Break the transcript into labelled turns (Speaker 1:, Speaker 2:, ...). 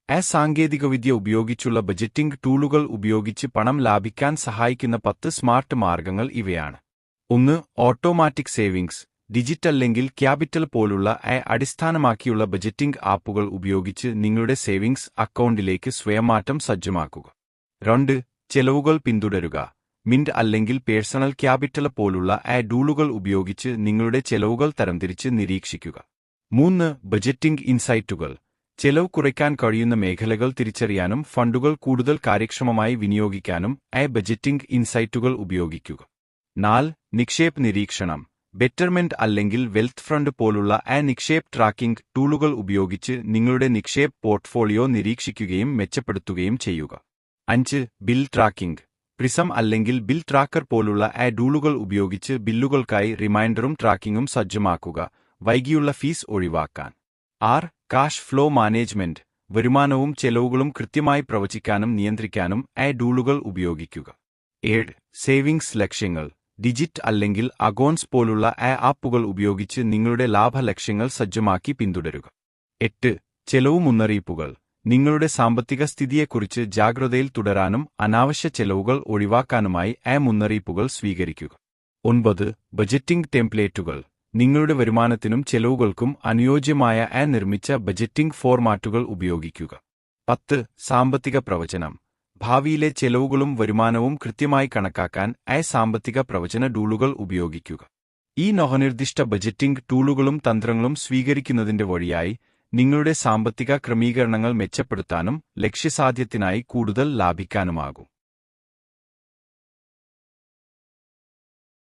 Speaker 1: സാങ്കേതികവിദ്യ ഉപയോഗിച്ചുള്ള ബജറ്റിംഗ് ടൂളുകൾ ഉപയോഗിച്ച് പണം ലാഭിക്കാൻ സഹായിക്കുന്ന 10 സ്മാർട്ട് മാർഗങ്ങൾ ഇവയാണ്. 1. Automatic savings. ഡിജിറ്റ് അല്ലെങ്കിൽ ക്യാപിറ്റൽ പോലുള്ള അടിസ്ഥാനമാക്കിയുള്ള ബജറ്റിംഗ് ആപ്പുകൾ ഉപയോഗിച്ച് നിങ്ങളുടെ സേവിംഗ്സ് അക്കൗണ്ടിലേക്ക് സ്വയംമാറ്റം സജ്ജമാക്കുക. 2. ചെലവുകൾ പിന്തുടരുക. മിന്റ് അല്ലെങ്കിൽ പേഴ്സണൽ ക്യാപിറ്റൽ പോലുള്ള ടൂളുകൾ ഉപയോഗിച്ച് നിങ്ങളുടെ ചെലവുകൾ തരംതിരിച്ച് നിരീക്ഷിക്കുക. 3. ബജറ്റിംഗ് ഇൻസൈറ്റുകൾ. ചെലവ് കുറയ്ക്കാൻ കഴിയുന്ന മേഖലകൾ തിരിച്ചറിയാനും ഫണ്ടുകൾ കൂടുതൽ കാര്യക്ഷമമായി വിനിയോഗിക്കാനും ബജറ്റിംഗ് ഇൻസൈറ്റുകൾ ഉപയോഗിക്കുക. 4. നിക്ഷേപ് നിരീക്ഷണം. ബെറ്റർമെന്റ് അല്ലെങ്കിൽ വെൽത്ത് ഫണ്ട് പോലുള്ള നിക്ഷേപ് ട്രാക്കിംഗ് ടൂളുകൾ ഉപയോഗിച്ച് നിങ്ങളുടെ നിക്ഷേപ് പോർട്ട്ഫോളിയോ നിരീക്ഷിക്കുകയും മെച്ചപ്പെടുത്തുകയും ചെയ്യുക. 5. Bill tracking. പ്രിസം അല്ലെങ്കിൽ ബിൽ ട്രാക്കർ പോലുള്ള ടൂളുകൾ ഉപയോഗിച്ച് ബില്ലുകൾക്കായി റിമൈൻഡറും ട്രാക്കിംഗും സജ്ജമാക്കുക, വൈകിയുള്ള ഫീസ് ഒഴിവാക്കാൻ. 6. Cash flow management. വരുമാനവും ചെലവുകളും കൃത്യമായി പ്രവചിക്കാനും നിയന്ത്രിക്കാനും ടൂളുകൾ ഉപയോഗിക്കുക. 7. സേവിംഗ്സ് ലക്ഷ്യങ്ങൾ. ഡിജിറ്റ് അല്ലെങ്കിൽ അക്കൗണ്ട്സ് പോലുള്ള ആപ്പുകൾ ഉപയോഗിച്ച് നിങ്ങളുടെ ലാഭലക്ഷ്യങ്ങൾ സജ്ജമാക്കി പിന്തുടരുക. 8. ചെലവ് മുന്നറിയിപ്പുകൾ. നിങ്ങളുടെ സാമ്പത്തിക സ്ഥിതിയെക്കുറിച്ച് ജാഗ്രതയിൽ തുടരാനും അനാവശ്യ ചെലവുകൾ ഒഴിവാക്കാനുമായി മുന്നറിയിപ്പുകൾ സ്വീകരിക്കുക. 9. ബജറ്റിംഗ് ടെംപ്ലേറ്റുകൾ. നിങ്ങളുടെ വരുമാനത്തിനും ചെലവുകൾക്കും അനുയോജ്യമായ നിർമ്മിച്ച ബജറ്റിംഗ് ഫോർമാറ്റുകൾ ഉപയോഗിക്കുക. 10. സാമ്പത്തിക പ്രവചനം. ഭാവിയിലെ ചെലവുകളും വരുമാനവും കൃത്യമായി കണക്കാക്കാൻ സാമ്പത്തിക പ്രവചന ടൂളുകൾ ഉപയോഗിക്കുക. ഈ നിർദ്ദിഷ്ട ബജറ്റിംഗ് ടൂളുകളും തന്ത്രങ്ങളും സ്വീകരിക്കുന്നതിന്റെ വഴിയായി നിങ്ങളുടെ സാമ്പത്തിക ക്രമീകരണങ്ങൾ മെച്ചപ്പെടുത്താനും ലക്ഷ്യസാധ്യത്തിനായി കൂടുതൽ ലാഭിക്കാനുമാകും.